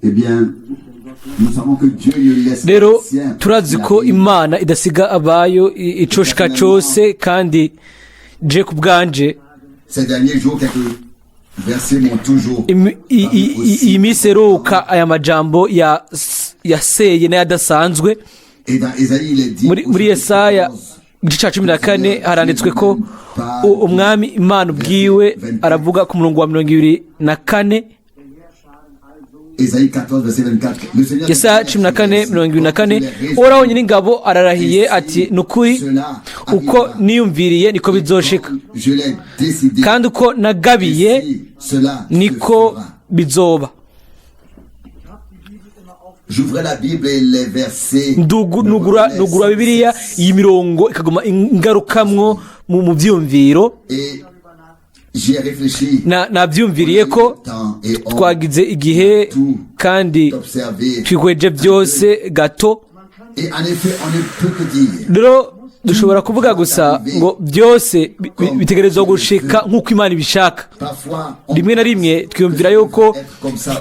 Eh bien, nous savons que Dieu ne laisse pas rero sien turazi ko imana idasiga abayo icoshika cose kandi je ku bwanje ces derniers jours quelques versets m'ont toujours iyi minsi iheruka aya majambo yaseye n'ayadasanzwe. et dans Ésaïe il est dit muri Yesaya igice cya 14 haranditswe ko umwami Imana ubwiwe aravuga ku murongo wa 24. Ésaïe 14 verset 24. Yesaya 14:24 Uhoraho nyir'ingabo ararahiye ati nukuri uko niyumviriye niko bizoshika kandi uko nagabiye niko bizoba. J'ouvrais la Bible et les versets nugura Bibiliya iyi mirongo ikaguma ingarukamwo mu byumviro nabyumviriye ko twagize igihe kandi twihweje byose gato. Rero dushobora kuvuga gusa ngo byose bitegerezwa gushika nk'uko Imana ibishaka. Rimwe na rimwe twiyumvira yuko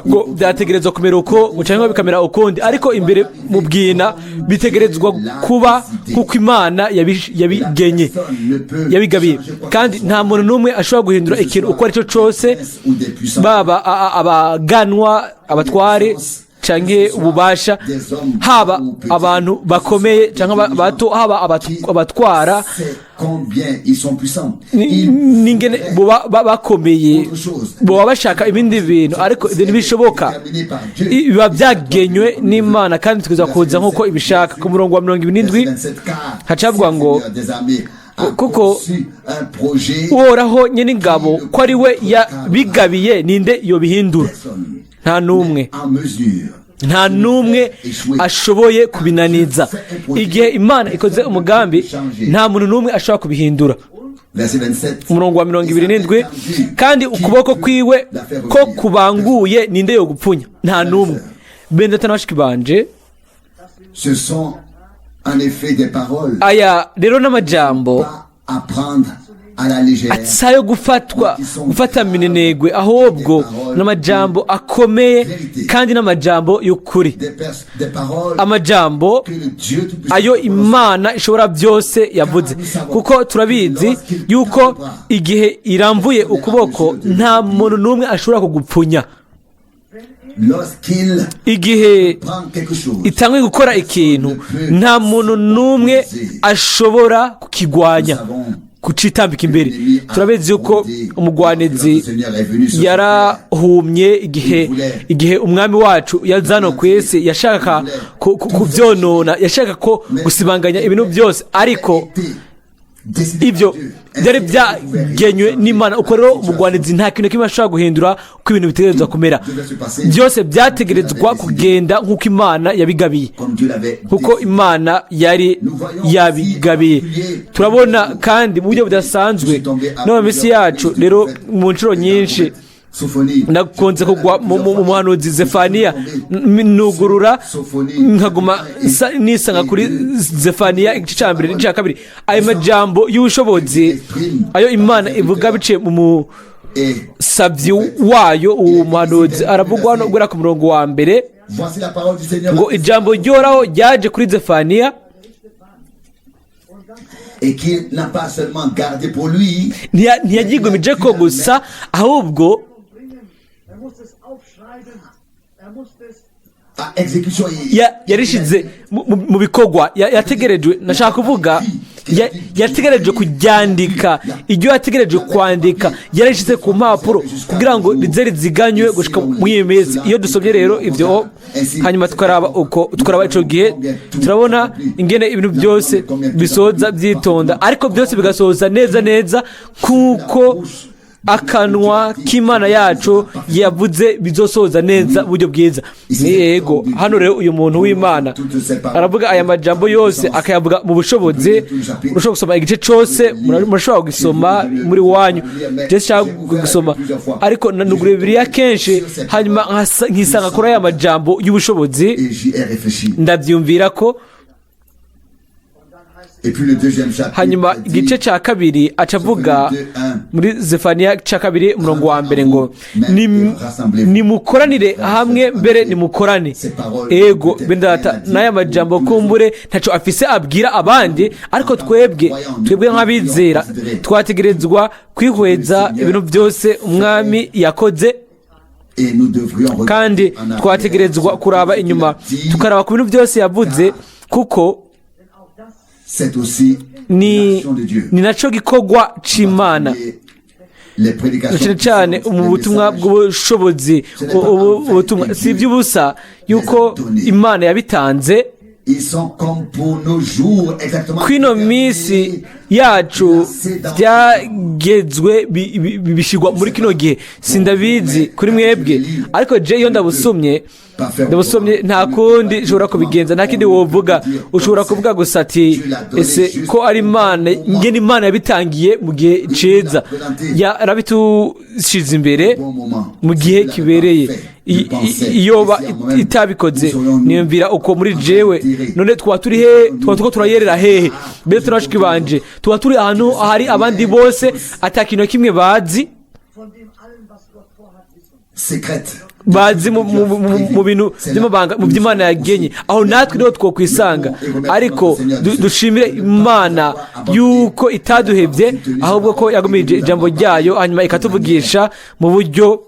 ngo byategerezwa kumera uko cyangwa bikamera ukundi, ariko imbere mu bwina bitegerezwa kuba nk'uko Imana yabigenye yabigabiye, kandi nta muntu n'umwe ashobora guhindura ikintu uko ari cyo cyose, baba abaganwa, abatware canke ububasha, haba abantu bakomeye cyangwa bato, haba abatwara n'ingene bakomeye boba bashaka ibindi bintu, ariko ibyo ntibishoboka, biba byagenywe n'Imana kandi tukaza kuza nk'uko ibishaka. Ku murongo wa 27 hacavuga ngo kuko Uhoraho nyir'ingabo ko ari we yabigabiye ninde yobihindura? Nta n'umwe ashoboye kubinaniza. Igihe Imana ikoze umugambi nta muntu n'umwe ashobora kubihindura. Umurongo wa 27 kandi ukuboko kwiwe ko kubanguye ninde yo gupfunya? Nta n'umwe. Bende tanashiki banje, aya rero n'amajambo atsayo gufata minenegwe, ahubwo n'amajambo akomeye kandi n'amajambo y'ukuri, amajambo ayo Imana ishobora byose yavuze, kuko turabizi yuko igihe iramvuye ukuboko nta muntu n'umwe ashobora kugupfunya. Igihe itangwe gukora ikintu nta muntu n'umwe ashobora kukigwanya, kucitambika imbere. Turabizi yuko umugwanezi yarahumye igihe umwami wacu yazano kwese yashaka kuvyonona, yashaka ko gusibanganya ibintu byose, ariko ibyo byari byagenywe n'Imana. Uko rero umugwanezi nta kintu kimwe ashobora guhindura uko ibintu bitegerezwa kumera, byose byategerezwa kugenda nk'uko Imana yabigabiye, kuko Imana yari yabigabiye. Turabona kandi mu buryo budasanzwe no mu minsi yacu. Rero mu nshuro nyinshi nakunze kugwa mu muhanuzi Zefaniya, nugurura nkaguma nisanga kuri Zefaniya igice cya 1 n'igice cya 2. Ayo majambo y'ubushobozi ayo Imana ivuga biciye mu musabyi wayo, uwo muhanuzi aravugwa no gura ku murongo wa 1 ngo ijambo ryoraho ryaje kuri Zefaniya ntiyagigumije ko gusa, ahubwo yarishize mu bikorwa. Yategerejwe, nashaka kuvuga yategereje kuryandika, iryo yategereje kwandika yarishize ku mpapuro kugira ngo rize riziganywe gushika mu yemezi. Iyo dusomye rero ibyo hanyuma tukaraba ico gihe, turabona ingene ibintu byose bisoza byitonda, ariko byose bigasoza neza kuko akanwa k'Imana yacu yavuze bizosoza neza buryo bwiza. Ni yego, hano rero uyu muntu w'Imana aravuga aya majambo yose akayavuga mu bushobozi. Urashobora gusoma igice cyose, murashobora gusoma muri wanyu cyangwa gusoma, ariko nanugure Bibiliya kenshi hanyuma nkisanga kuri aya majambo y'ubushobozi, ndabyumvira ko Et puis le deuxième chapitre hanyuma dit, igice cya kabiri aca avuga muri Zefaniya cya kabiri umurongo wa mbere ngo nimukoranire hamwe mbere nimukorane. Ego bene data n'aya majambo kumbure ntacyo afise abwira abandi, ariko twebwe nk'abizera twategerezwa kwihweza ibintu byose umwami yakoze, kandi twategerezwa kuraba inyuma tukaraba ku bintu byose yavuze, kuko ni nacyo gikorwa c'Imana, cyane cyane mu butumwa bw'ubushobozi. Ubutumwa si iby'ubusa yuko Imana yabitanze. Kwino minsi yacu byagezwe bishyirwa muri kino gihe, sindabizi kuri mwebwe, ariko je iyo ndabusomye nta kundi ushobora kubigenza, nta kindi wovuga. Ushobora kuvuga gusa ati ese ko ari Imana, ngene Imana yabitangiye mu gihe ciza, yarabitushyize imbere mu gihe kibereye. Iyo itabikoze niyumvira uko muri jewe, none twaba turi he? Twaba turiko turayerera hehe? Mbere turashiki banje tuba turi ahantu hari abandi bose atakintu kimwe bazi mu bintu by'amabanga mu by'Imana yagenye, aho natwe niho twokwisanga. Ariko dushimire Imana yuko itaduhebye, ahubwo ko yagumije ijambo ryayo hanyuma ikatuvugisha mu buryo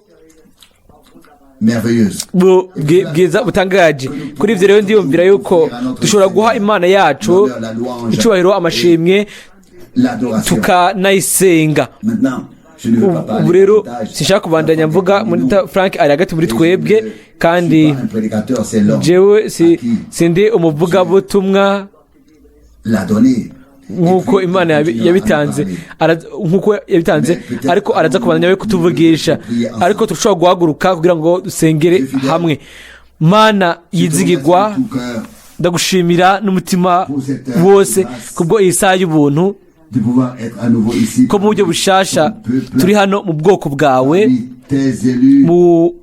bwiza butangaje. Kuri ibyo rero ndiyumvira yuko dushobora guha Imana yacu icyubahiro, amashimwe, tukanayisenga. Ubu rero sinshaka kubandanya mvuga, Frank ari hagati muri twebwe, kandi jewe sindi umuvugabutumwa nk'uko Imana yabitanze, ariko araza kubandanya we kutuvugisha, ariko turashobora guhaguruka kugira ngo dusengere hamwe. Mana yizigirwa, ndagushimira n'umutima wose kubwo iyi saha y'ubuntu, ko mu buryo bushasha turi hano mu bwoko bwawe, mu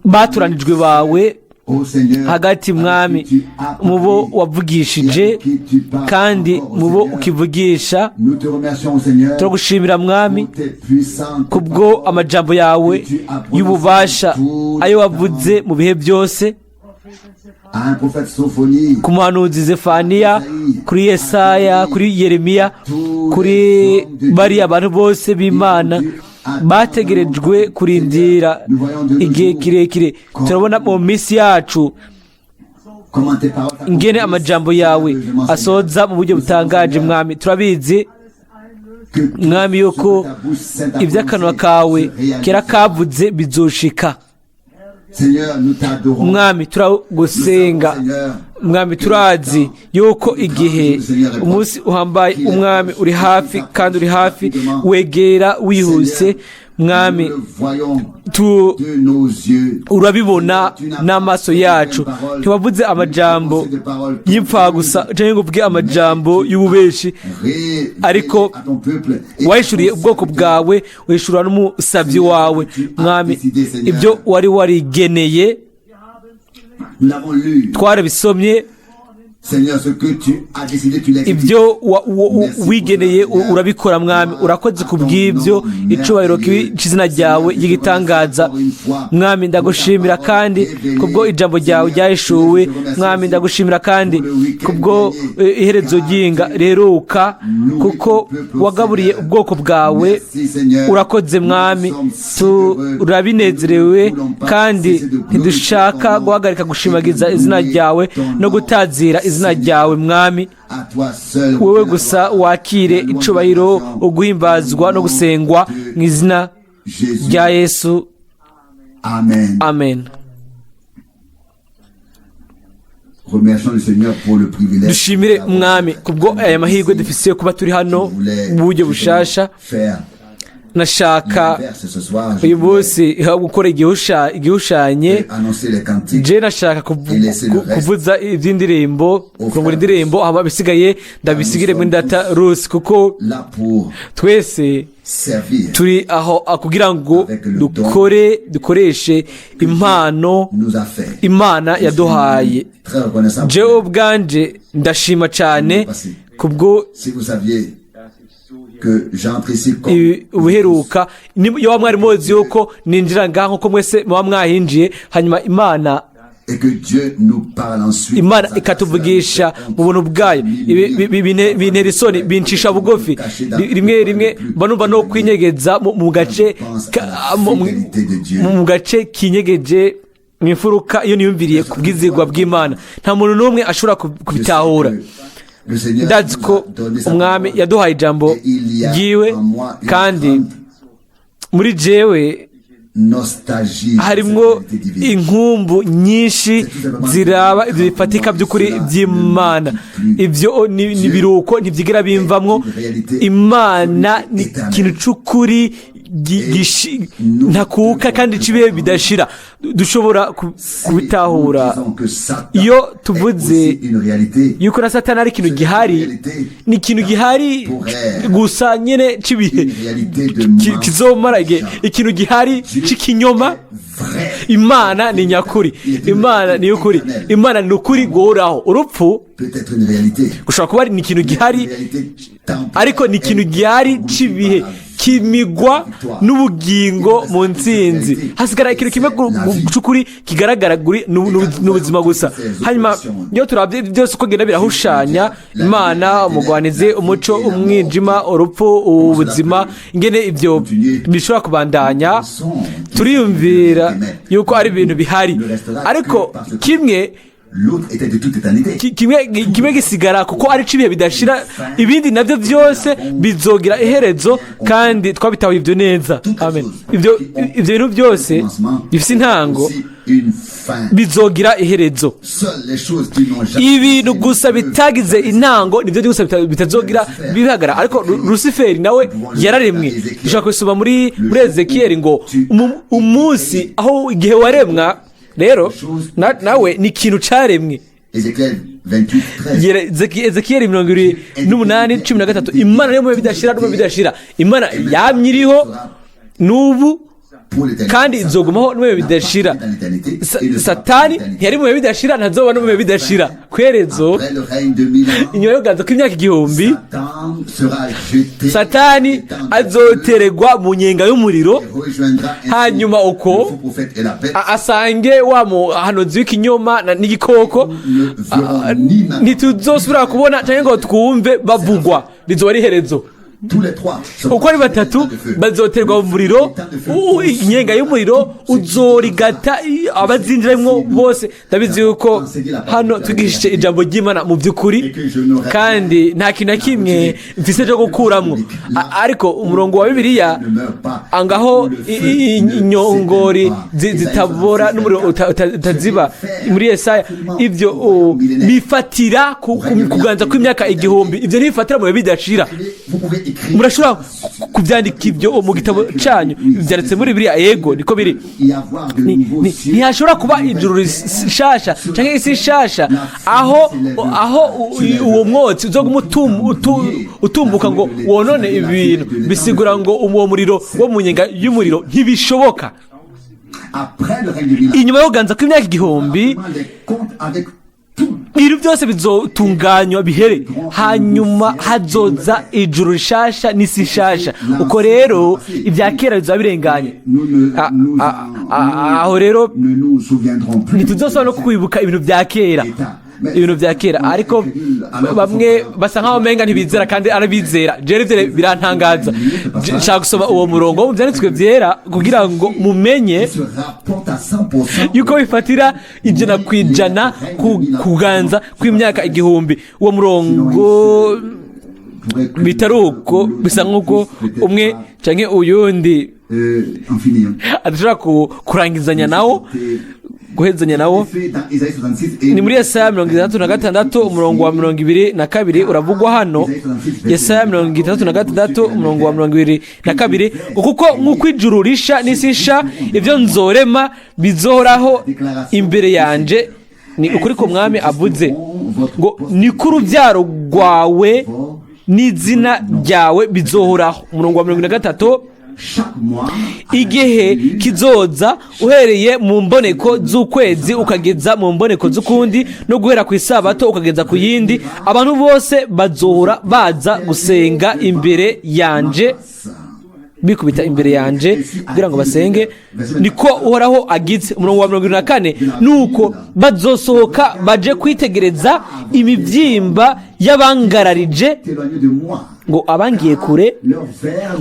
baturanijwe bawe hagati, mwami, mu bo wavugishije kandi mu bo ukivugisha. turagushimira mwami kubwo amajambo yawe y'ububasha, ayo wavuze mu bihe byose, ku muhanuzi Zefaniya, kuri Yesaya, kuri Yeremiya, kuri bariya abantu bose b'Imana bategerejwe kurindira igihe kirekire. Turabona mu minsi yacu ingene amajambo yawe asoza mu buryo butangaje. Mwami, turabizi mwami yuko iby'akanwa kawe kera kavuze bizoshika. Mwami, turagusenga mwami, turazi yuko igihe umunsi uhambaye umwami uri hafi, kandi uri hafi wegera wihuse. Mwami, urabibona n'amaso yacu. Ntiwavuze amajambo y'imfa gusa cyangwa ngo uvuge amajambo y'ububeshi, ariko wahishuriye ubwoko bwawe, wahishurira n'umusabyi wawe. Mwami, ibyo wari warigeneye twarabisomye, ibyo wigeneye urabikora. Mwami, urakoze ku bw'ibyo, icyubahiro cy'izina ryawe ry'igitangaza. Mwami, ndagushimira kandi kubwo ijambo ryawe ryahishuwe. Mwami, ndagushimira kandi kubwo iherezo ry'inga riheruka, kuko wagaburiye ubwoko bwawe. Urakoze Mwami, turabinezerewe kandi ntidushaka guhagarika gushimagiza izina ryawe no gutazira izina ryawe. Mwami, wowe gusa wakire icubahiro, uguhimbazwa no gusengwa mu izina rya Yesu. Amen. Dushimire Mwami kubwo aya mahirwe dufise kuba turi hano mu buryo bushasha. Nashaka uyu munsi gukora igihushanye. Je nashaka kuvuza iby'indirimbo, kurongora indirimbo, hama bisigaye ndabisigire muri data Rusi, kuko twese turi aho kugira ngo dukoreshe impano Imana yaduhaye. Jewe ubwanje ndashima cyane kubwo Si vous saviez que j'entre ici comme ubuheruka iyo wa mwari muzi yuko ninjira ngaha nk'uko mwese muba mwahinjiye, hanyuma Imana et que Dieu nous parle ensuite. Imana ikatuvugisha mu buntu bwayo, bintera isoni, bincisha bugufi, rimwe rimwe mba numva no kwinyegeza mu gace mu gace kinyegeje mu imfuruka iyo niyumviriye ku bwizigwa bw'Imana. Nta muntu n'umwe ashobora kubitahura. Ndazi ko umwami yaduhaye ijambo ryiwe, kandi muri jewe harimwo inkumbu nyinshi ziraba ibyo bifatika by'ukuri by'Imana. Ibyo ni ibiruko ntibyigera bimvamwo. Imana ni ikintu cy'ukuri ntakuka kandi cibihe bidashira. Dushobora kubitahura iyo tuvuze yuko na Satani ari ikintu gihari, ni ikintu gihari gusa nyene cibihe kizomara igihe, ikintu gihari c'ikinyoma. Imana ni nyakuri, Imana ni ukuri, Imana ni ukuri guhoraho. Urupfu gushobora kuba ni ikintu gihari, ariko ni ikintu gihari cibihe kimigwa n'ubugingo mu ntsinzi. Hasigara ikintu kimwe cy'ukuri kigaragara n'ubuzima gusa. Hanyuma iyo turabye byose uko genda birahushanya, Imana, umugwanizi, umuco, umwijima, urupfu, ubuzima, ingene ibyo bishobora kubandanya, turiyumvira yuko ari ibintu bihari, ariko kimwe gisigara kuko ari cibihe bidashira. Ibindi nabyo byose bizogira iherezo, kandi twabitahuye ibyo neza. Amen. Ibyo bintu byose bifite intango bizogira iherezo. Ibintu gusa bitagize intango nibyo gusa bitazogira bihagara. Ariko Lusiferi nawe yararemwe. Dushaka kubisoma muri Ezekiyeli ngo umunsi aho igihe waremwa rero nawe ni ikintu caremwe. Ezekiyeli 28:13 Imana niyo mubihe bidashira n'umubihe bidashira. Imana yamyiriho n'ubu kandi izogumaho n'umubihe bidashira. Satani ntiyari mubihe bidashira, ntazoba n'umubihe bidashira. Kwerezo inyuma y'uganza kw'imyaka 1000 Satani azoteregwa mu nyenga y'umuriro, hanyuma uko asange wa muhanuzi w'ikinyoma n'igikoko ntituzosubira kubona cyangwa ngo twumve bavugwa. Rizoba ari iherezo. Uko ari batatu bazoterwa mu muriro, inyenga y'umuriro uzorigata abazinjiramo bose. Ndabizi yuko hano twigishije ijambo ry'Imana mu by'ukuri, kandi nta kintu na kimwe mfise cyo gukuramwo. Ariko umurongo wa Bibiliya angaho inyongori zitabora n'umuriro utaziba muri Yesaya, ibyo bifatira kuganza kw'imyaka 1000. Ibyo ntibifatira mu bihe bidashira. Murashobora kubyandika ibyo mu gitabo cyanyu, byanditse muri Bibiliya. Yego niko biri. Ntihashobora kuba ijuru rishasha cyangwa isi shasha aho uwo mwotsi uzoguma utumbuka ngo wonone ibintu. Bisigura ngo uwo muriro wo mu nyenga y'umuriro ntibishoboka. Inyuma yo kuganza kw'imyaka 1000 ibintu byose bizotunganywa bihere, hanyuma hazoza ijuru rishasha n'isi shasha. Uko rero ibya kera bizaba birenganye. Aho rero ntituzosaba no kwibuka ibintu bya kera, ariko bamwe basa nkaho menga ntibizera kandi arabizera. Jewe birantangaza. Nshaka gusoma uwo murongo mu byanditswe byera kugira ngo mumenye yuko bifatira 100% kuganza kw'imyaka 1000. Uwo murongo bitaruko bisa nk'uko umwe canke uyundi adashobora kurangizanya nawo, guhezanya nawo. Ni muri Yesaya 66 umurongo wa 22 uravugwa hano. Yesaya 66 umurongo wa 22, kuko nk'uko ijuru risha n'isi sha, ibyo nzorema bizohoraho imbere yanje. Ni ukuri ko mwami avuze ngo ni k'urubyaro rwawe n'izina ryawe bizohoraho. Umurongo wa 23 igihe kizoza uhereye mu mboneko z'ukwezi ukageza mu mboneko z'ukundi no guhera ku isabato ukageza ku yindi, abantu bose bazohora baza gusenga imbere yanje, bikubita imbere yanje kugira ngo basenge. Niko uhoraho agize. Umurongo wa 24 nuko bazosohoka baje kwitegereza imivyimba y'abangararije ngo abangiye kure,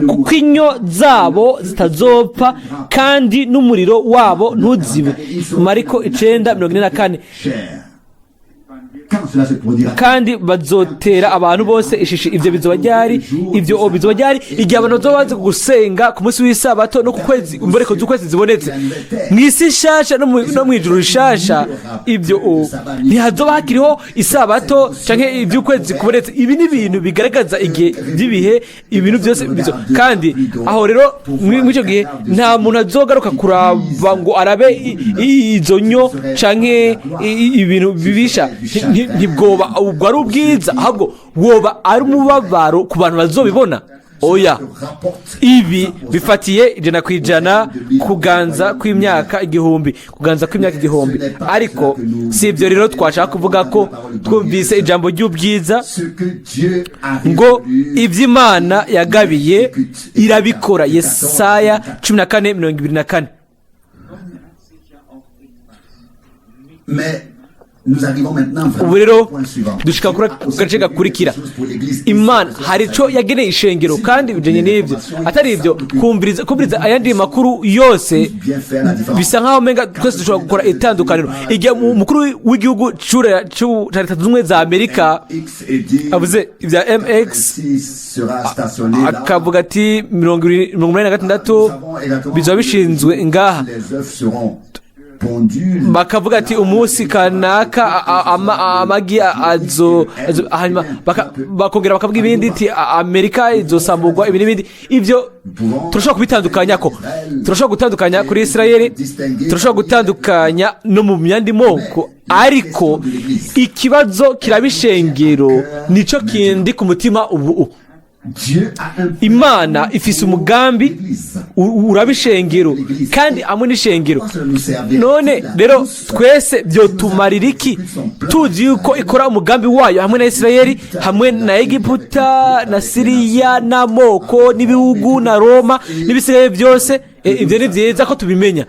kuko inyo zabo zitazopfa kandi n'umuriro wabo ntuzibe. Mariko 9:44. Kandi bazotera abantu bose ishishi. Ivyo bizoba ryari? Ivyo bizoba ryari igihe abantu bazobanza gusenga ku munsi w'isabato no ku kwezi, imboneko z'ukwezi zibonetse mw'isi nshasha no mw'ijuru rishasha. Ivyo ntihazoba hakiriho isabato canke ivy'ukwezi kubonetse. Ibi ni ibintu bigaragaza igihe vy'ibihe, ibintu byose kandi aho rero mw'ico gihe nta muntu azogaruka kuraba ngo arabe izo nyo canke ibintu bibisha. Ntibwoba ubwo ari ubwiza, ahubwo woba ari umubabaro ku bantu bazobibona. Oya, ibi bifatiye 100% kuganza kw'imyaka 1000. Ariko si ibyo rero twashaka kuvuga ko twumvise ijambo ry'ubwiza ngo iby'Imana yagabiye irabikora. Yesaya 14:24. Ubu rero dushika kuri gace gakurikira. Imana hari ico yageneye ishengero, kandi bijanye n'ivyo atari ivyo kumviriza ayandi makuru yose bisa nkaho menga twese dushobora gukora itandukaniro. Igihe umukuru w'igihugu cya Leta Zunze Ubumwe za Amerika avuze ibya MX akavuga ati 86 bizoba bishinzwe ngaha, bakavuga ati umunsi kanaka amagi hanyuma bakongera bakavuga ibindi ati Amerika izosamburwa ibi n'ibindi. Ivyo turashobora kubitandukanya ko turashobora gutandukanya kuri Israeli, turashobora gutandukanya no mu myandi moko, ariko ikibazo kirabishengero nico kindi ku mutima ubu. Imana ifise umugambi urabishengero kandi amwe n'ishengero. None rero twese byotumarira iki tuzi yuko ikora umugambi wayo hamwe na Israeli, hamwe na Egiputa na Siriya n'amoko n'ibihugu na Roma n'ibisigaye byose? Ibyo ni byiza ko tubimenya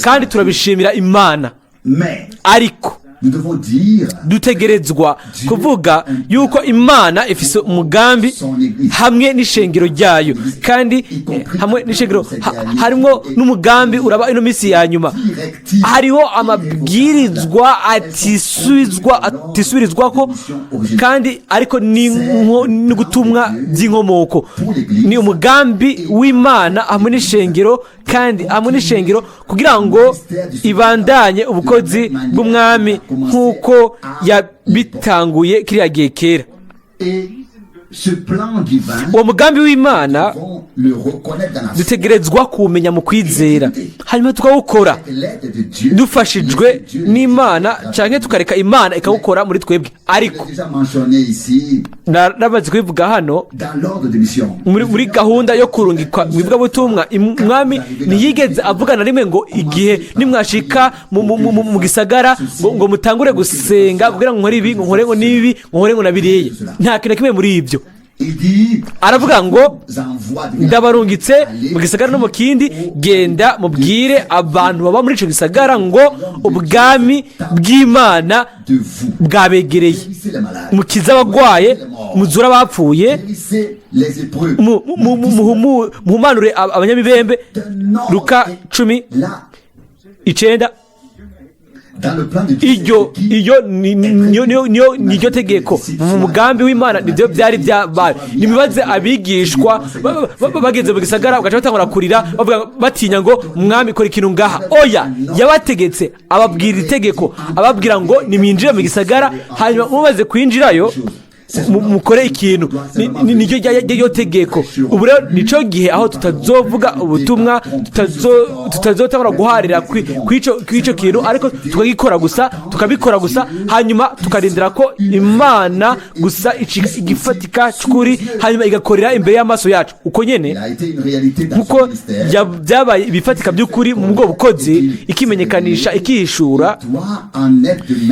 kandi turabishimira Imana, ariko dutegerezwa kuvuga yuko Imana ifise umugambi hamwe n'ishengero ryayo, kandi hamwe n'ishengero harimo n'umugambi uraba ino minsi ya nyuma. Hariho amabwirizwa atisubirizwako, kandi ariko ni gutumwa by'inkomoko. Ni umugambi w'Imana hamwe n'ishengero, kandi hamwe n'ishengero kugira ngo ibandanye ubukozi bw'umwami nk'uko yabitanguye kiriya gihe kera. Uwo mugambi w'Imana dutegerezwa kuwumenya mu kwizera, hanyuma tukawukora dufashijwe n'Imana, canke tukareka Imana ikawukora muri twebwe. Ariko namaze kubivuga hano muri gahunda yo kurungikwa mu ivugabutumwa, umwami ntiyigeze avugana rimwe ngo igihe nimwashika mu gisagara ngo mutangure gusenga kugira ngo nkore ibi, nkore ngo n'ibi, nkore ngo nabiriye. Nta kintu kimwe muri ibyo. Aravuga ngo ndabarungitse mu gisagara no mu kindi, genda mubwire abantu baba muri ico gisagara ngo ubwami bw'Imana bwabegereye, mukiza abagwaye, muzura abapfuye, muhumanure abanyamibembe. Luka 10:9. Iryo tegeko mu mugambi w'Imana nibyo byari byabaye. Nimibaze abigishwa bageze mu gisagara bagaca batangura kurira bavuga batinya ngo umwami ikora ikintu ngaha. Oya, yabategetse ababwira itegeko, ababwira ngo nimwinjire mu gisagara, hanyuma mumaze kwinjirayo mukore ikintu niryo ryo tegeko. Ubu rero nico gihe aho tutazovuga ubutumwa, tutazotangura guharira kw'ico kintu, ariko tukabikora gusa hanyuma tukarindira ko Imana gusa igifatika cy'ukuri hanyuma igakorera imbere y'amaso yacu. Uko nyene kuko byabaye ibifatika by'ukuri mu bwo bukozi, ikimenyekanisha, ikihishura,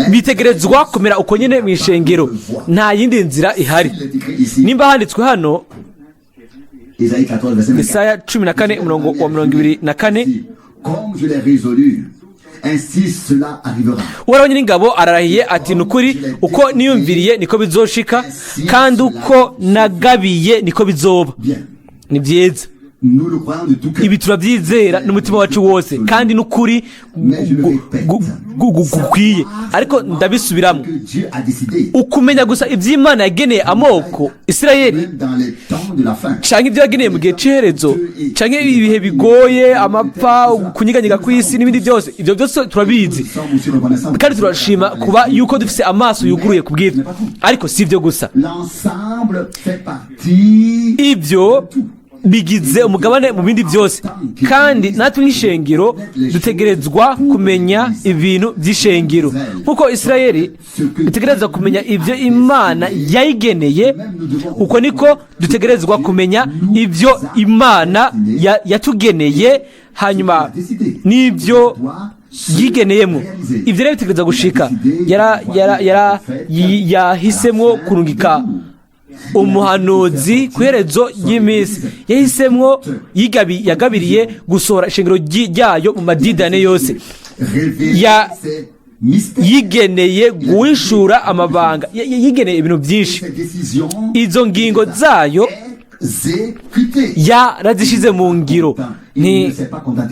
bitegerezwa kumera uko nyene mu ishengero, nta yindi nzira ihari. Nimba handitswe hano Yesaya 14:24, Uhoraho nyir'ingabo ararahiye ati nukuri uko niyumviriye niko bizoshika, kandi uko nagabiye niko bizoba. Ni byiza, ibi turabyizera n'umutima wacu wose, kandi n'ukuri gukwiye. Ariko ndabisubiramo, ukumenya gusa iby'Imana yageneye amoko Isirayeli, canke ibyo yageneye mu gihe c'iherezo, canke ibihe bigoye, amapfa, kunyeganyega kw'isi n'ibindi byose, ibyo byose turabizi kandi turashima kuba yuko dufise amaso yuguruye kubw'ibyo. Ariko si ibyo gusa, ibyo bigize umugabane mu bindi byose, kandi natwe nk'ishengero dutegerezwa kumenya ibintu by'ishengero nk'uko Isirayeli dutegerezwa kumenya ibyo Imana yayigeneye, uko niko dutegerezwa kumenya ibyo Imana yatugeneye, hanyuma n'ibyo yigeneyemo. Ibyo rero bitegereza gushika. Yahisemwo kurungika umuhanuzi ku iherezo ry'iminsi, yahisemwo yagabiriye gusohora ishengero ryayo mu madidane yose, yigeneye guhishura amabanga, yigeneye ibintu byinshi. Izo ngingo zayo yarazishize mu ngiro,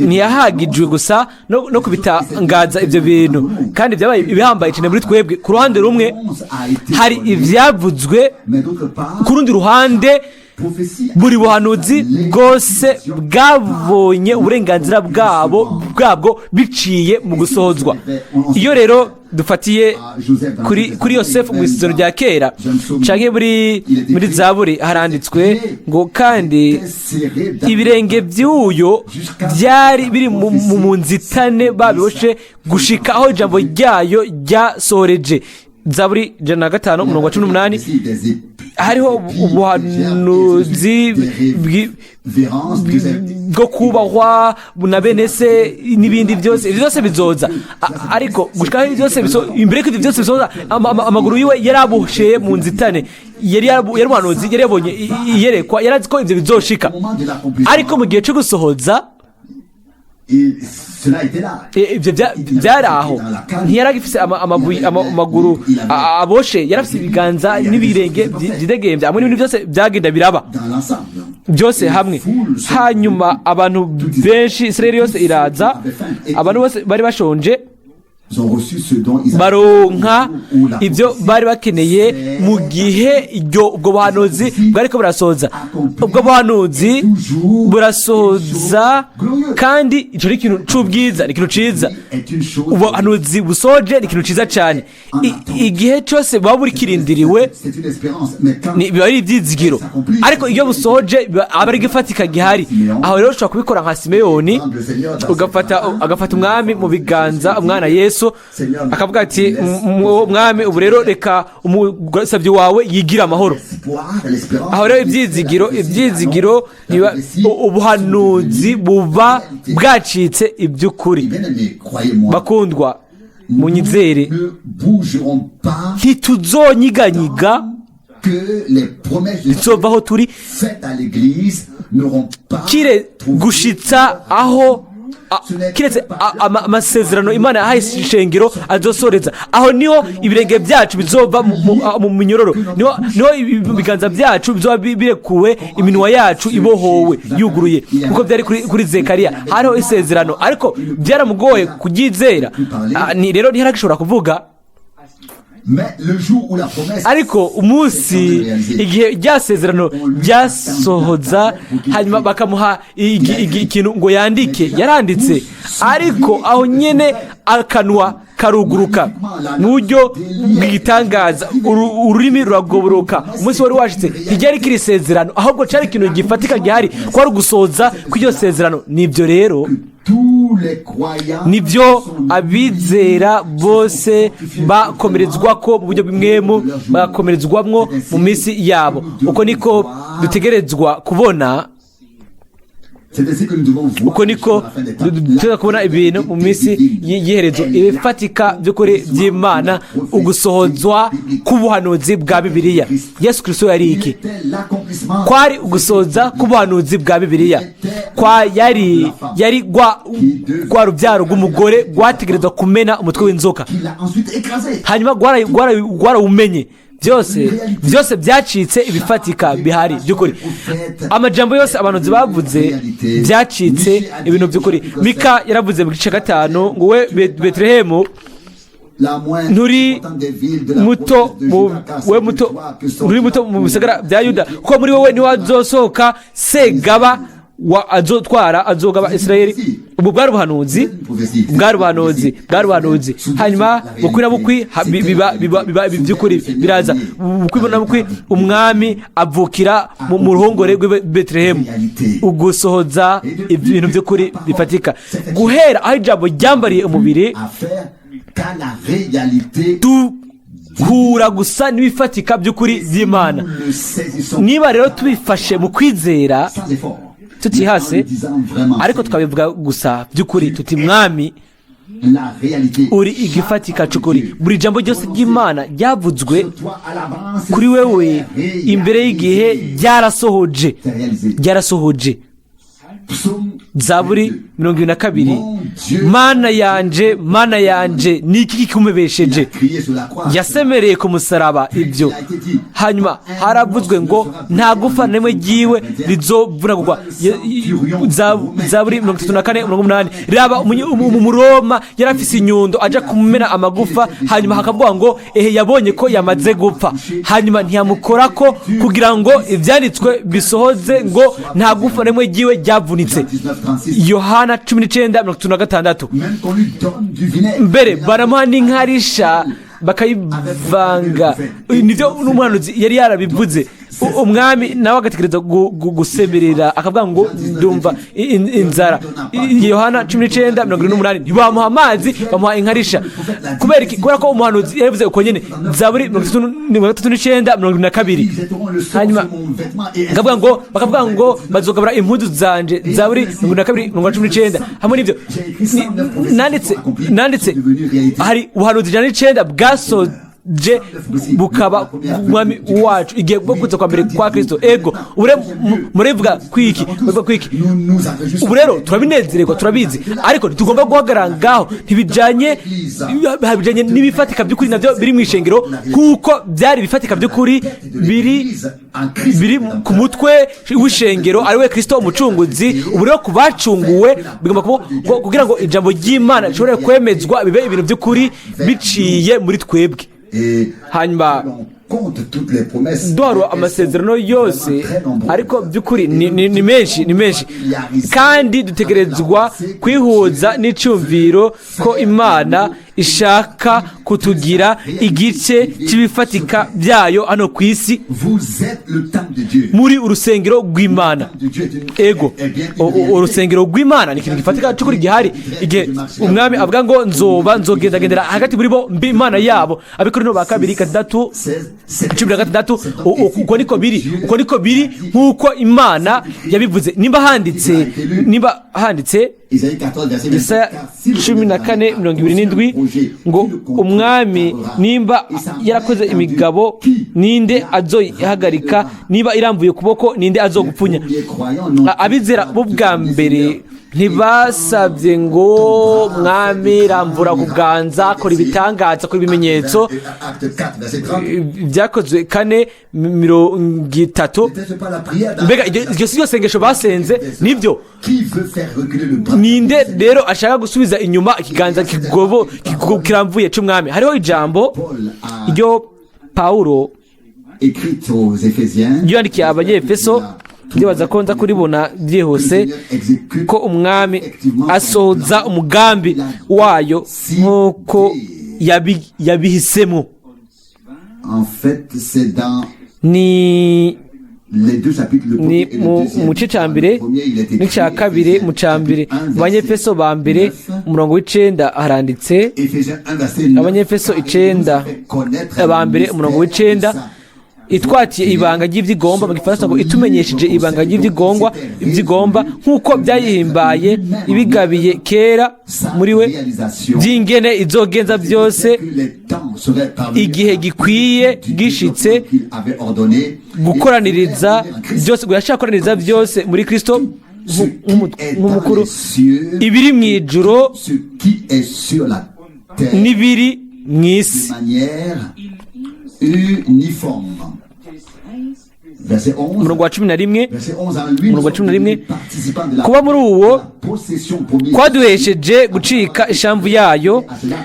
ntiyahagijwe gusa no kubitangaza ibyo bintu, kandi byabaye ibihambaye cyane muri twebwe. Ku ruhande rumwe hari ibyavuzwe, ku rundi ruhande buri buhanuzi bwose bwabonye uburenganzira bwabwo biciye mu gusohozwa. Iyo rero dufatiye kuri Yosefu mu isezerano rya kera, canke muri Zaburi haranditswe ngo kandi ibirenge by'uyo byari biri mu nzitane babiboshe gushika aho ijambo ryayo ryasohoreje. Zaburi 105:18. Hariho ubuhanuzi bwo kubahwa na bene se n'ibindi byose, ibyo byose bizoza. Ariko gushika byose imbere y'ibyo byose bizoza, amaguru yiwe yarabusheye mu nzitane, yari umuhanuzi, yari yabonye iyerekwa, yarazi ko ibyo bizoshika. Ariko mu gihe cyo gusohoza ibyo byari aho, ntiyaragifise amaguru aboshe, yarafise ibiganza n'ibirenge byidegembya, hamwe n'ibintu byose byagenda biraba byose hamwe. Hanyuma abantu benshi, Isirayeli yose iraza, abantu bose bari bashonje, baronka ibyo bari bakeneye mu gihe ubwo buhanuzi bwariko burasohoza. Ubwo buhanuzi burasohoza, kandi icyo ni ikintu c'ubwiza, ni ikintu ciza. Ubuhanuzi busoje ni ikintu ciza cyane. Igihe cyose buba burikirindiriwe biba ari ibyizigiro, ariko iyo busoje aba ari igifatika gihari. Aho rero ushobora kubikora nka Simeyoni, agafata umwami mu biganza, umwana Yesu, akavuga ati mwami, ubu rero reka umusabyi wawe yigira amahoro. Aho rero ibyizigiro ubuhanuzi buba bwacitse iby'ukuri. Bakundwa, munyizere, ntituzonyiganyiga, bizovaho turi kire gushitsa aho kiretse amasezerano Imana yahaye ishengero azosoreza. Aho niho ibirenge byacu bizova mu minyororo, niho ibiganza byacu bizoba birekuwe, iminwa yacu ibohowe yuguruye, kuko byari kuri Zekariya hariho isezerano, ariko byaramugoye kuryizera. Rero ntiyaragishobora kuvuga ariko umunsi igihe rya sezerano ryasohoza hanyuma bakamuha ikintu ngo yandike yaranditse, ariko aho nyine akanwa karuguruka mu buryo bw'igitangaza, ururimi ruragoboroka. Umunsi wari washitse ntiryari kiri sezerano, ahubwo cyari ikintu gifatika gihari, kwari ugusohoza kw'iryo sezerano. Nibyo rero nibyo abizera bose bakomerezwa ko mu buryo bw'imwemu, bakomerezwamwo mu minsi yabo. Uko niko dutegerezwa kubona, uko niko tuza kubona ibintu mu minsi y'iherezo, ibifatika by'ukuri by'Imana, ugusohozwa k'ubuhanuzi bwa Bibiliya. Yesu Kristo yari iki? Kwari ugusohoza k'ubuhanuzi bwa Bibiliya. Yari rwa rubyaro rw'umugore rwategerezwa kumena umutwe w'inzoka, hanyuma rwarawumenye. byose byacitse, ibifatika bihari by'ukuri. Amajambo yose abantu bavuze byacitse ibintu by'ukuri. Mika yaravuze mu gice 5 ngo we Betelehemu nturi muto mu bisagara bya Yuda, kuko muri wowe niho azosohoka Segaba azogaba Isirayeli. Ubu bwari ubuhanuzi. Hanyuma bukwi na bukwi biba by'ukuri biraza. Bukwi na bukwi umwami avukira mu ruhongore rw'i Betelehemu, ugusohoza ibintu by'ukuri bifatika. Guhera aho ijambo ryambariye umubiri, kura gusa n'ibifatika by'ukuri by'Imana. Niba rero tubifashe mu kwizera tutihase, ariko tukabivuga gusa by'ukuri tuti mwami uri igifatika cy'ukuri, buri jambo ryose ry'Imana ryavuzwe kuri wewe imbere y'igihe ryarasohoje. Zaburi 22, mana yanje niki kikumubesheje? Yasemereye ku musaraba ibyo. Hanyuma haravuzwe ngo nta gufa nemwe giwe rizovunagurwa. Zaburi 34:8, raba umuroma yarafise inyundo aja kumena amagufa, hanyuma hakavuga ngo yabonye ko yamaze gupfa, hanyuma ntiyamukorako kugira ngo ivyanditswe bisohoze ngo nta gufa nemwe giwe ryavunitse. Yohana 19:36. Mbere baramuha n'inkarisha bakayivanga. Nivyo n'umuhanuzi yari yarabivuze. Umwami nawe agatekereza gusemerera akavuga ngo ndumva inzara. Yohana 19:28, ntibamuha amazi, bamuha inkarisha. Kubera ko umuhanuzi yavuze uko nyene. Zaburi 39:22. Hanyuma bakavuga ngo bazogabura impuzu zanje. Zaburi 22:19. Hamwe n'ivyo nanditse hari ubuhanuzi 9 bwasoje bukaba umwami wacu igihe bwo kuza kwa mbere kwa Kristo. Ego murevuga kwiki ubu rero turabinezererwa, turabizi, ariko ntitugomba guhagarara ngaho. Ntibijanye n'ibifatika by'ukuri navyo biri mu ishengero, kuko byari bifatika by'ukuri biri ku mutwe w'ishengero, ari we Kristo umucunguzi. Ubu rero kubacunguwe bigomba kugira ngo ijambo ry'Imana rishobore kwemezwa, bibe ibintu by'ukuri biciye muri twebwe. Hanyuma duharura amasezerano yose, ariko by'ukuri ni menshi, kandi dutegerezwa kwihuza n'icyumviro ko Imana ishaka kutugira igice cy'ibifatika byayo hano ku isi, muri urusengero rw'Imana. Ego urusengero rw'Imana ni ikintu gifatika cy'ukuri gihari. Igihe umwami avuga ngo nzogendagendera hagati muri bo mbi Imana yabo, Abikorino ba 2:16. Uko niko biri nk'uko Imana yabivuze. Nimba handitse Yesaya 14:27 ngo umwami nimba yarakoze imigabo ninde azoyihagarika, niba irambuye ukuboko ninde azogupfunya? Abizera bo bwa mbere ntibasabye ngo mwami ramvura kuganza kora ibitangaza kora ibimenyetso byakozwe 4:30. mbega iryo si ryo sengesho basenze nibyo. ninde rero ashaka gusubiza inyuma ikiganza kiramvuye cy'umwami? hariho ijambo iryo Pawulo yandikiye Abanyefeso, ndibaza ko nza kuribona byihuse, ko umwami asohoza umugambi wayo nk'uko yabihisemo. ni mu gice cya mbere n'icya kabiri. mu cya mbere mu Banyefeso ba mbere umurongo w'9 haranditse, Abanyefeso 9 ba mbere umurongo w'9, itwatiye ibanga ry'ibyigomba, mu gifaransa ngo itumenyesheje ibanga ry'ibyigomba nk'uko byayihimbaye ibigabiye kera muri we, by'ingene izogenza byose igihe gikwiye gishitse, gukoraniriza byose, yashaka gukoraniriza byose muri Kristo nk'umukuru, ibiri mu ijuru n'ibiri mu isi. umurongo wa 11 kuba muri uwo kwaduhesheje gucika ishamvu yayo,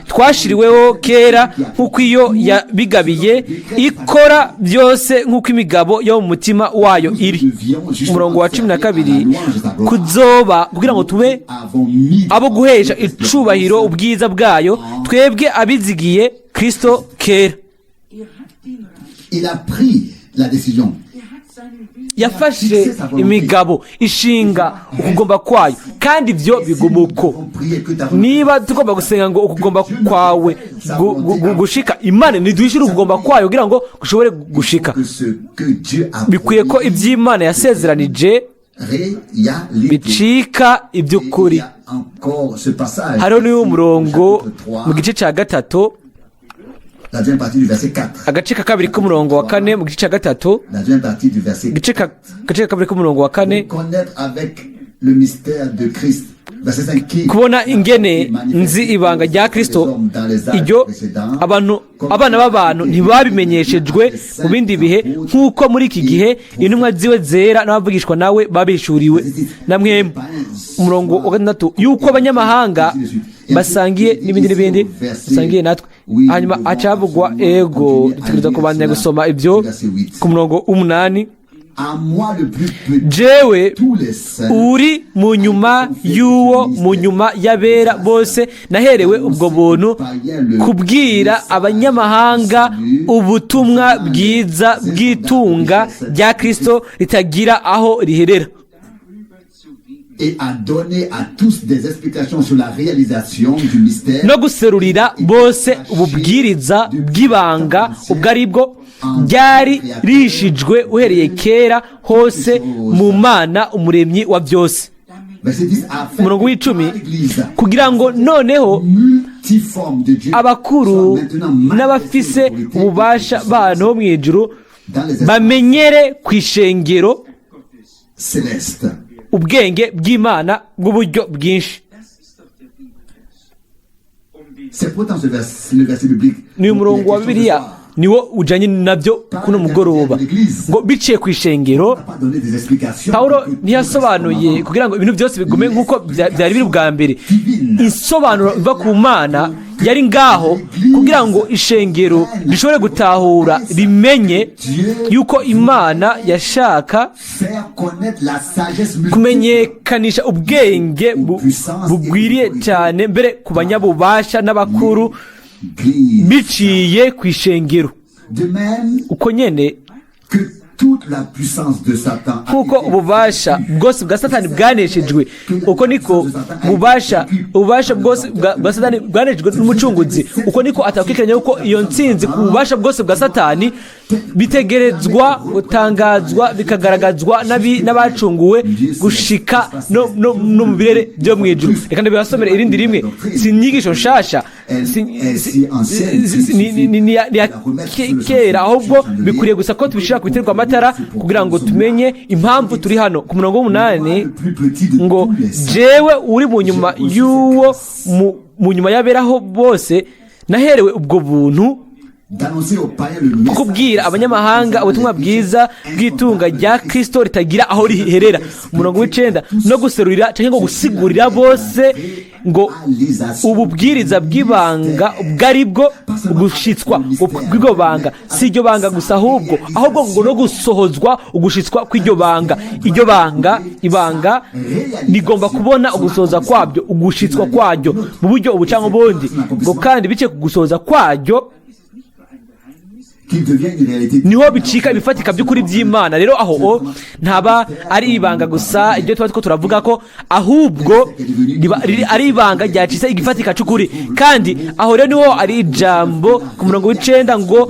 twashiriweho kera nk'uko iyo yabigabiye ikora byose nk'uko imigabo yo mu mutima wayo iri. umurongo wa 12 kuzoba kugira ngo tube abo guhesha icubahiro ubwiza bwayo, twebwe abizigiye Kristo kera. yafashe imigabo ishinga ukugomba kwayo, kandi ibyo biguma uko. niba tugomba gusenga ngo ukugomba kwawe gushika, Imana ntiduhishyire ukugomba kwayo kugira ngo gushobore gushika. bikwiye ko iby'Imana yasezeranije bicika iby'ukuri. hariho n'uwo murongo mu gice cya 3, agace ka 2 k'umurongo wa 4, mu gice cya 3 agace ka 2 k'umurongo wa 4, kubona ingene nzi ibanga rya Kristo. iryo abana b'abantu ntibabimenyeshejwe mu bindi bihe nk'uko muri iki gihe intumwa ziwe zera n'abavugishwa nawe babishuriwe namwe. umurongo wa 6 yuko abanyamahanga basangiye n'ibindi basangiye natwe. hanyuma acavugwa ego dutegereza kubandanya gusoma ibyo ku murongo w'8. jewe uri mu nyuma y'uwo mu nyuma y'abera bose naherewe ubwo buntu kubwira abanyamahanga ubutumwa bwiza bw'itunga rya Kristo ritagira aho riherera, no guserurira bose ububwiriza bw'ibanga ubwo ari bwo ryari rihishijwe uhereye kera hose mu Mana umuremyi wa byose. umurongo w'10 kugira ngo noneho abakuru n'abafise ububasha b'ahantu ho mu ijuru bamenyere ku ishengero ubwenge bw'Imana bw'uburyo bwinshi. ni umurongo wa Bibiliya niwo ujanye nabyo kuno mugoroba, ngo biciye ku ishengero. Pawulo ntiyasobanuye kugira ngo ibintu byose bigume nk'uko byari biri bwa mbere. Insobanuro iva ku Mana yari ngaho kugira ngo ishengero rishobore gutahura rimenye yuko Imana yashaka kumenyekanisha ubwenge bugwiriye cyane mbere ku banyabubasha n'abakuru biciye ku ishengero. uko nyene nk'uko ububasha bwose bwa Satani bwaneshejwe, uko niko ububasha bwose bwa Satani bwaneshejwe n'umucunguzi, uko niko atakwikiranya yuko iyo ntsinzi ku bubasha bwose bwa Satani bitegerezwa gutangazwa bikagaragazwa n'abacunguwe gushika no mu birere byo mu ijuru. Reka ndabibasomere irindi rimwe, si inyigisho nshasha ni kera, ahubwo bikwiriye gusa ko tubishira ku biterwa amatara kugira ngo tumenye impamvu turi hano. Ku murongo w'8 ngo jewe uri mu nyuma y'uwo mu nyuma y'aberaho bose naherewe ubwo buntu kubwira abanyamahanga ubutumwa bwiza bw'itunga rya Kristo ritagira aho riherera. Umurongo w'9 no guserurira cyangwa ngo gusigurira bose ngo ububwiriza bw'ibanga bwari bwo gushitswa bw'iryo banga, si iryo banga gusa ahubwo ngo no gusohozwa ugushitswa kw'iryo banga. Iryo ibanga rigomba kubona ugusohoza kwabyo, ugushitswa kwaryo mu buryo ubucango bundi ngo kandi bice ku gusohoza kwaryo niho bicika ibifatika by'ukuri by'Imana. Rero aho ntaba ari ibanga gusa ibyo tuba turavuga ko, ahubwo ari ibanga ryacitse igifatika cy'ukuri. Kandi aho rero niho ari ijambo ku murongo w'9 ngo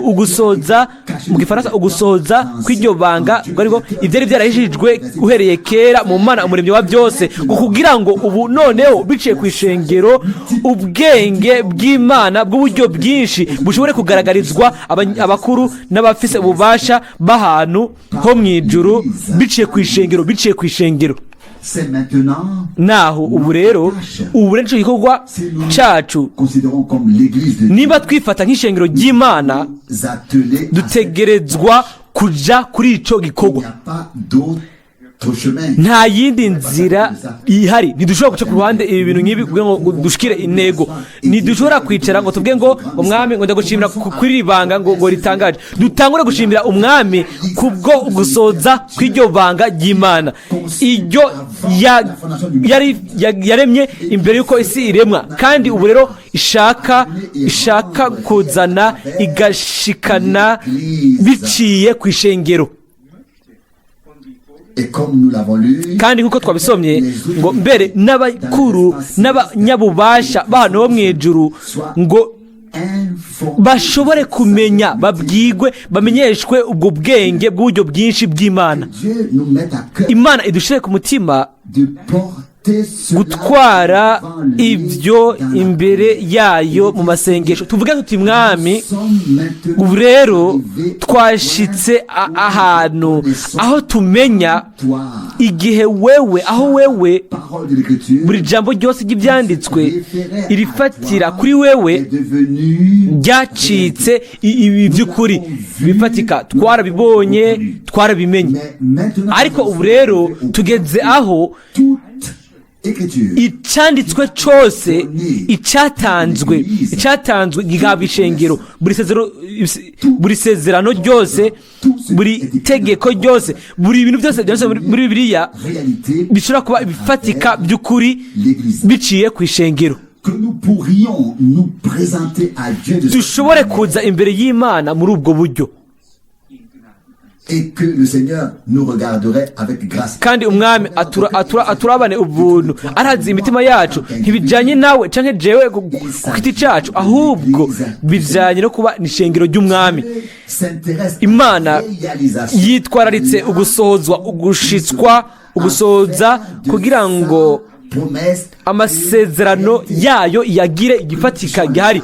ugusoza mu gifaransa, ugusoza kw'iryo banga bwo ibyari byarahishijwe uhereye kera mu Mana umuremyi wa byose, kugira ngo ubu noneho biciye ku ishengero ubwenge bw'Imana bw'uburyo bwinshi bushobore kugaragarizwa abakuru n'abafise ububasha b'ahantu ho mu ijuru biciye ku ishengero. Naho ubu rero nico gikorwa cacu. Niba twifata nk'ishengero ry'Imana, dutegerezwa kuja kuri ico gikorwa. Nta yindi nzira ihari. Ntidushobora guca ku ruhande ibi bintu nk'ibi kugira ngo dushikire intego. Ntidushobora kwicara ngo tuvuge ngo umwami ngo ndagushimira kuri banga ngo ritangaje. Dutangure gushimira umwami kubwo gusoza kw'iryo banga ry'Imana, iryo yaremye imbere y'uko isi iremwa, kandi ubu rero ishaka kuzana igashikana biciye ku ishengero. Kandi nk'uko twabisomye ngo mbere n'abakuru n'abanyabubasha b'ahantu ho mu ijuru ngo bashobore kumenya, babwigwe, bamenyeshwe ubwo bwenge bw'uburyo bwinshi bw'Imana. Imana idushire ku mutima gutwara ibyo imbere yayo mu masengesho. Tuvuge tuti mwami, ubu rero twashitse ahantu aho tumenya igihe aho wewe buri jambo ryose ry'ibyanditswe irifatira kuri wewe ryacitse iby'ukuri bifatika. Twarabibonye, twarabimenye, ariko ubu rero tugeze aho icyanditswe cyose icyatanzwe gihabwa ishengero. Buri sezerano ryose, buri tegeko ryose, buri bintu byose byanditse muri Bibiliya bishobora kuba ibifatika by'ukuri biciye ku ishengero. Dushobore kuza imbere y'Imana muri ubwo buryo, kandi umwami aturabane ubuntu, arazi imitima yacu. Ntibijyanye nawe cyangwa jewe ku giti cyacu, ahubwo bijyanye no kuba n'ishengero ry'umwami. Imana yitwararitse ugusoza kugira ngo amasezerano yayo yagire igifatika gihari,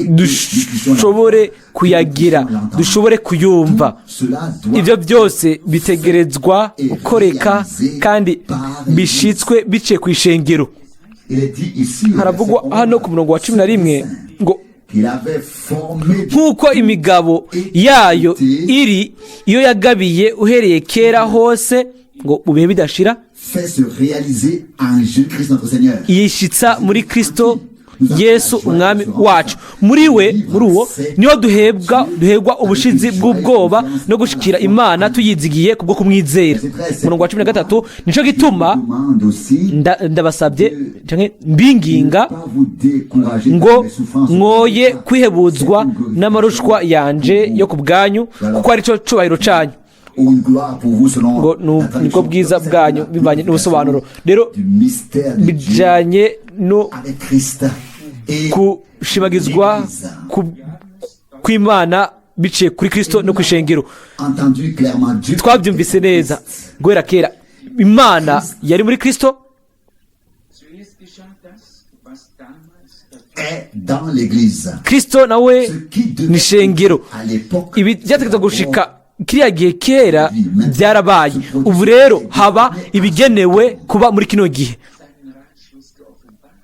dushobore kuyagira, dushobore kuyumva. Ibyo byose bitegerezwa gukoreka kandi bishitswe biciye ku ishengero. Haravugwa hano ku murongo wa 11 ngo nk'uko imigabo yayo iri iyo yagabiye uhereye kera hose ngo mu bihe bidashira, yishitsa muri Kristo Yesu umwami wacu. muri uwo niho duhebwa ubushizi bw'ubwoba no gushikira Imana tuyizigiye kubwo kumwizera. Umurongo wa 13 nico gituma ndabasabye canke mbinginga ngo mwoye kwihebuzwa n'amarushwa yanje yo kubwanyu, kuko ari cyo cubahiro canyu, ngo nibwo bwiza bwanyu bivanye n'ubusobanuro. Rero bijanye no kushimagizwa kw'Imana biciye kuri Kristo no ku ishengero. entendu clairement Dieu Twabyumvise neza guhera kera Imana yari muri Kristo Zuerst geschah das, was damals est dans l'église. Kristo nawe Ce qui ni devait ishengero. à l'époque Ibi byategetswe gushika kiriya gihe kera byarabaye. Ubu rero haba ibigenewe kuba muri kino gihe. seinen Ratschluss geoffenbart.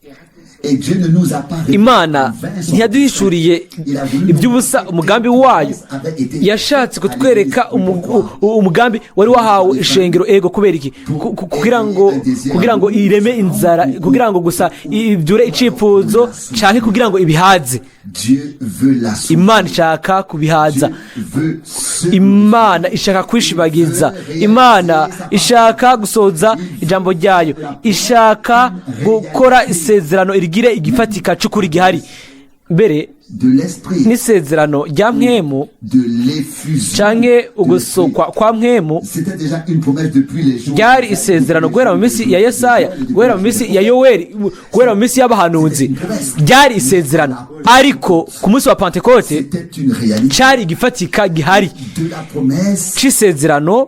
Er hat uns et Dieu ne nous a pas Imana ntiyaduhishuriye iby'ubusa umugambi wayo, yashatse kutwereka umugambi wari wahawe ishengero. Ego kubera iki? kugira ngo ireme inzara, kugira ngo gusa ibyure icifuzo canke kugira ngo ibihaze. Imana ishaka kubihaza, Imana ishaka kwishibagiza, Imana ishaka gusoza ijambo ryayo, ishaka gukora isezerano irigire igifatika c'ukuri gihari. Mbere n'isezerano rya mpwemu canke ugusokwa kwa mpwemu ryari isezerano guhera mu minsi ya Yesaya, guhera mu minsi ya Yoweri, guhera mu minsi y'abahanuzi, ryari isezerano. Ariko ku munsi wa Pentekote cari igifatika gihari c'isezerano.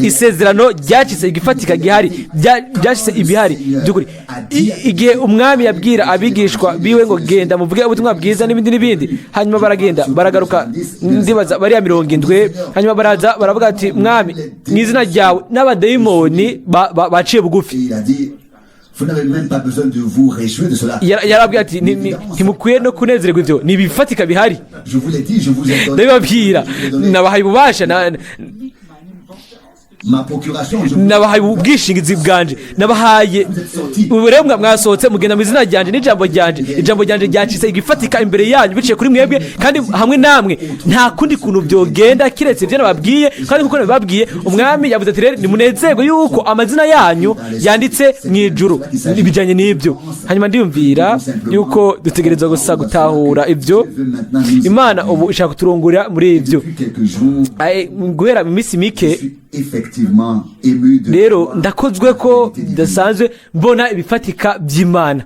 Isezerano ryacitse igifatika gihari, ryacitse ibihari by'ukuri. Igihe umwami yabwira abigishwa biwe ngo genda muvuge ubutumwa bwiza n'ibindi, hanyuma baragenda baragaruka, ndibaza bariya 70, hanyuma baraza baravuga ati mwami mu izina ryawe, n'abadayimoni baciye bugufi. Yarabwira ati ntimukwiye no kunezererwa ivyo, ni ibifatika bihari. Ndabibabwira, nabahaye ububasha, nabahaye ubwishingizi bwanje, nabahaye uburemwa, mwasohotse mugenda mu izina ryanje n'ijambo ryanje. Ijambo ryanje ryacitse igifatika imbere yanyu biciye kuri mwebwe kandi hamwe namwe. Nta kundi kuntu byogenda kiretse ibyo nababwiye, kandi kuko nabibabwiye umwami yavuze ati rero nimunezerwe yuko amazina yanyu yanditse mu ijuru. Ibijanye n'ibyo, hanyuma ndiyumvira yuko dutegerezwa gusa gutahura ibyo. Imana ubu ishaka kuturongora muri ibyo. Guhera mu minsi mike rero ndakozwe ko bidasanzwe mbona ibifatika by'Imana.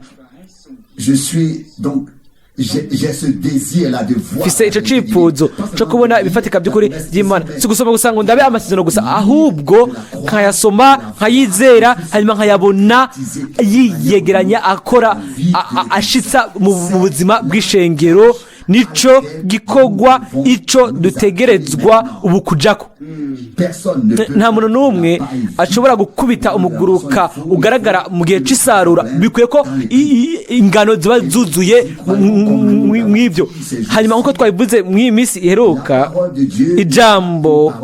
Fise ico cifuzo co kubona ibifatika by'ukuri by'Imana, si gusoma gusa ngo ndabe amasezerano gusa, ahubwo nkayasoma nkayizera, hanyuma nkayabona yiyegeranya akora ashitsa mu buzima bw'ishengero. Nico gikogwa ico dutegerezwa ubu kujako. Nta muntu n'umwe ashobora gukubita umuguruka ugaragara mu gihe c'isarura, bikwiye ko ingano ziba zuzuye mw'ivyo. Hanyuma nk'uko twabivuze mw'iyi minsi iheruka, ijambo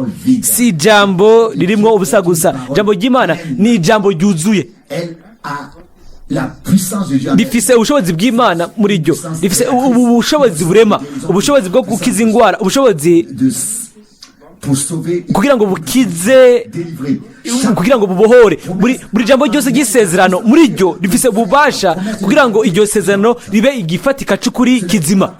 si ijambo ririmwo ubusa gusa. Ijambo ry'Imana ni ijambo ryuzuye, rifise ubushobozi bw'Imana muri ryo, rifise ubushobozi burema, ubushobozi bwo gukiza ingwara, ubushobozi kugira ngo bukize, kugira ngo bubohore. Buri jambo ryose ry'isezerano muri ryo rifise ububasha kugira ngo iryo sezerano ribe igifatika c'ukuri kizima.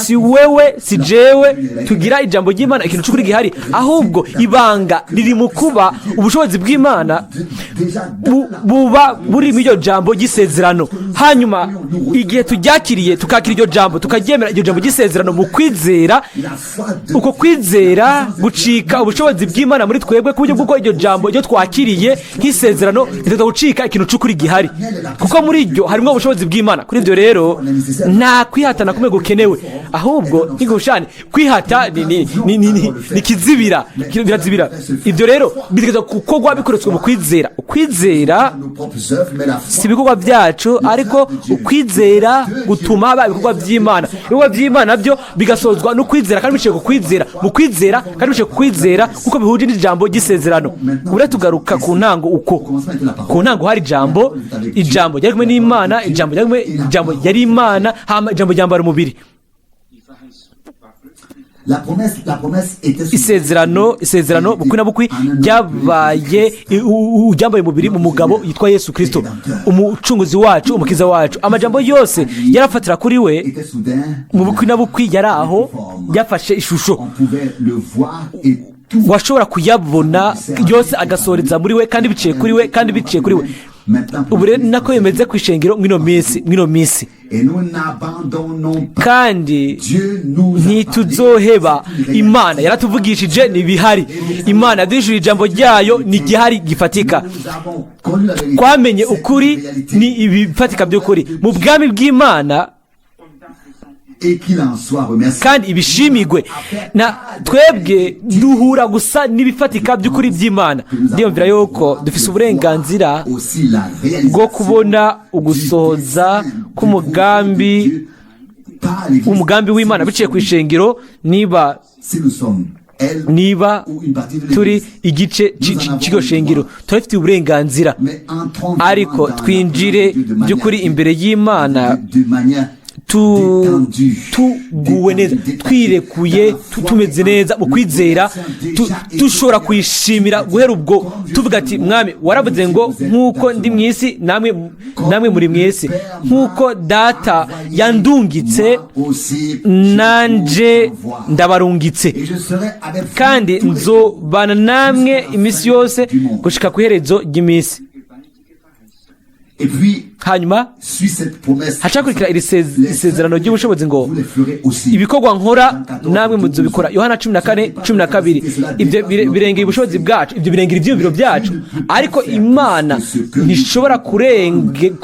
Si wewe si jewe tugira ijambo ry'Imana ikintu c'ukuri gihari, ahubwo ibanga riri mu kuba ubushobozi bw'Imana buba buri mu iryo jambo ry'isezerano. Hanyuma igihe turyakiriye tukakira iryo jambo, tukaryemera iryo jambo ry'isezerano mu kwizera, uko kwizera gucika ubushobozi bw'Imana muri twebwe, ku buryo bw'uko iryo jambo ryo twakiriye nk'isezerano riteza gucika ikintu c'ukuri gihari, kuko muri ryo harimo ubushobozi bw'Imana. Kuri ibyo rero nta kwihatana kumwe gukenewe, ahubwo nk'igushane kwihata ni kizibira, birazibira. Ibyo rero bitegeza gukorwa bikoretswe mu kwizera. Ukwizera si ibikorwa byacu, ariko ukwizera gutuma haba ibikorwa by'Imana. Ibikorwa by'Imana byo bigasozwa no kwizera, kandi biciye ku kwizera, mu kwizera kandi biciye ku kwizera, kuko bihuje n'ijambo ry'isezerano. Ure tugaruka ku ntango, uko ku ntango hari ijambo ryari kumwe n'Imana, ijambo yari Imana, hama ijambo ryambara umubiri. Isezerano bukwi na bukwi ryabaye umubiri mu mugabo yitwa Yesu Kristo, umucunguzi wacu, umukiza wacu. Amajambo yose yarafatira kuri we mu bukwi na bukwi, yari aho yafashe ishusho, washobora kuyabona yose agasoreza muri we, kandi biciye kuri we, kandi biciye kuri we. ubu rero nako bimeze ku ishengero mw'ino minsi kandi ntituzoheba imana yaratuvugishije ntibihari imana yaduhishurira ijambo ryayo ni igihari gifatika twamenye ukuri ni ibifatika by'ukuri mu bwami bw'imana kandi ibishimigwe na twebwe duhura gusa n'ibifatika by'ukuri by'imana ndiyumvira yuko dufise uburenganzira bwo kubona ugusohoza k'umugambi w'imana biciye ku ishengero niba turi igice cy'iryo shengero turafitiye uburenganzira ariko twinjire by'ukuri imbere y'imana tuguwe neza twirekuye tumeze neza mu kwizera dushobora kuyishimira guhera ubwo tuvuga ati mwami waravuze ngo nk'uko ndi mu isi namwe muri mu isi nk'uko data yandungitse nanje ndabarungitse kandi nzobana namwe iminsi yose gushika ku iherezo ry'iminsi hanyuma hacakurikira iri sezerano ry'ubushobozi ngo ibikorwa nkora namwe muzobikora Yohana 14:12 ibyo birengera ubushobozi bwacu ibyo birengera ibyiyumviro byacu ariko imana ntishobora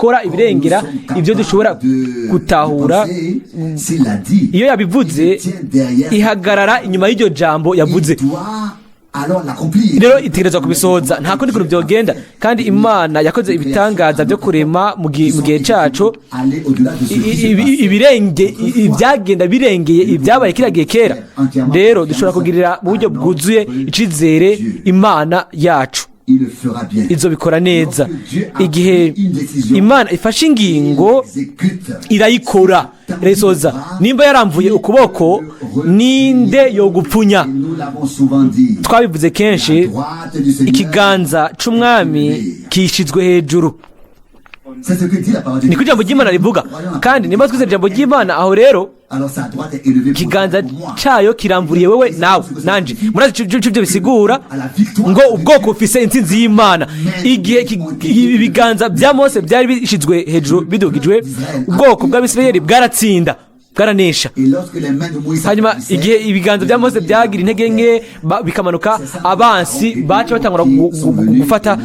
kora ibirengera ibyo dushobora gutahura iyo yabivuze ihagarara inyuma y'iryo jambo yavuze rero itegerezwa kubisohoza nta kundi kuntu byogenda kandi imana yakoze ibitangaza byo kurema mu gihe cyacu ibyagenda birengeye ibyabaye kiriya gihe kera rero dushobora kugirira mu buryo bwuzuye icyizere imana yacu izo bikora neza igihe imana ifashe ingingo irayikora resoza nimba yaramvuye ukuboko ninde yo gupfunya twabivuze kenshi ikiganza c'umwami kishizwe hejuru niko ijambo ry'imana rivuga kandi nimba twizera ijambo ry'imana aho rero ikiganza cyayo kiramburiye wewe nawe nanje murazi ibyo bisigura ngo ubwoko bufise intsinzi y'imana igihe ibiganza bya Mose byari bishizwe hejuru bidugijwe ubwoko bw'Abisirayeli bwaratsinda bwaranesha hanyuma igihe ibiganza bya Mose byagira intege nke bikamanuka abansi baca batangura gufata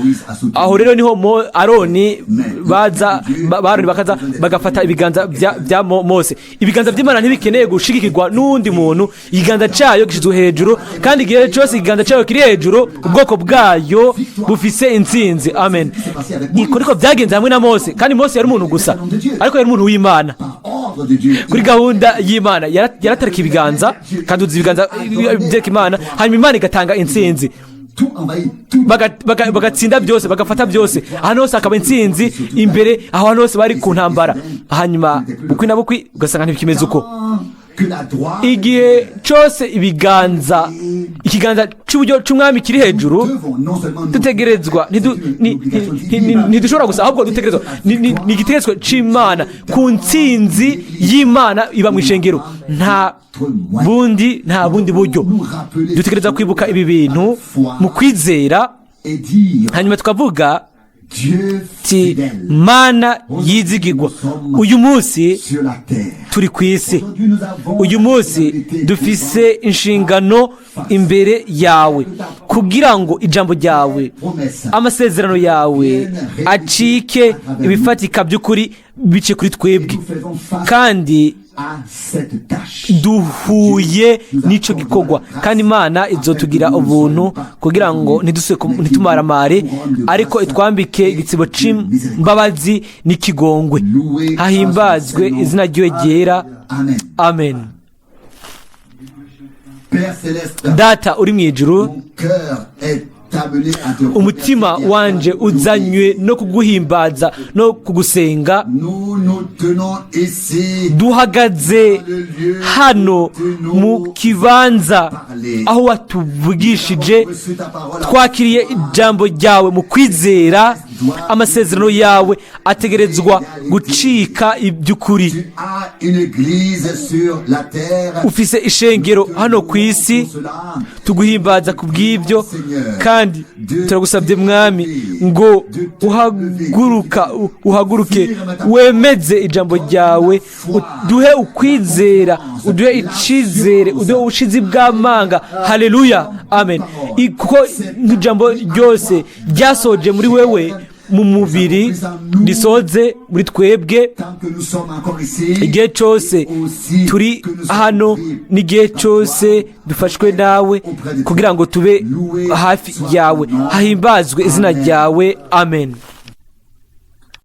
aho rero niho Aroni bakaza bagafata ibiganza bya Mose ibiganza by'Imana ntibikeneye gushigikirwa n'undi muntu ikiganza cyayo gishizwe hejuru kandi igihe cyose ikiganza cyayo kiri hejuru ubwoko bwayo bufise intsinzi amen niko byagenze hamwe na Mose kandi Mose yari umuntu gusa ariko yari umuntu w'Imana kuri gahunda y'Imana yaratarika ibiganza kandi uzi ibiganza by'Imana Imana hanyuma Imana igatanga intsinzi bagatsinda byose bagafata byose ahantu hose hakaba intsinzi imbere ahantu hose bari ku ntambara hanyuma bukwi na bukwi ugasanga ntibikimeze uko igihe cyose ikiganza cy'uburyo cy'umwami kiri hejuru dutegerezwa ntidushobora gusa ahubwo dutegerezwa ni igitekerezo cy'Imana ku ntsinzi y'Imana iba mu ishengero nta bundi buryo dutegereza kwibuka ibi bintu mu kwizera hanyuma tukavuga ti mana yizigirwa uyu munsi turi ku isi uyu munsi dufise inshingano imbere yawe kugira ngo ijambo ryawe amasezerano yawe acike ibifatika by'ukuri bice kuri twebwe kandi duhuye n'ico gikorwa kandi Imana izotugira ubuntu kugira ngo ntitumaramare ariko itwambike igitsibo c'imbabazi n'ikigongwe hahimbazwe izina ryiwe ryera amen data uri mu ijuru umutima wanje uzanywe no kuguhimbaza no kugusenga duhagaze hano mu kibanza aho watuvugishije twakiriye ijambo ryawe mu kwizera amasezerano yawe ategerezwa gucika iby'ukuri. Tu as une église sur la terre. Ufise ishengero hano ku isi, tuguhimbaza ku bw'ibyo, kandi turagusabye mwami ngo uhaguruke wemeze ijambo ryawe, uduhe ukwizera, uduhe icizere, uduhe ubushizi bw'amanga. Haleluya, amen. Kuko nk'ijambo ryose ryasohoje muri wewe mu mubiri risoze muri twebwe, igihe cyose turi hano n'igihe cyose dufashwe nawe kugira ngo tube hafi yawe. Hahimbazwe izina ryawe, amen.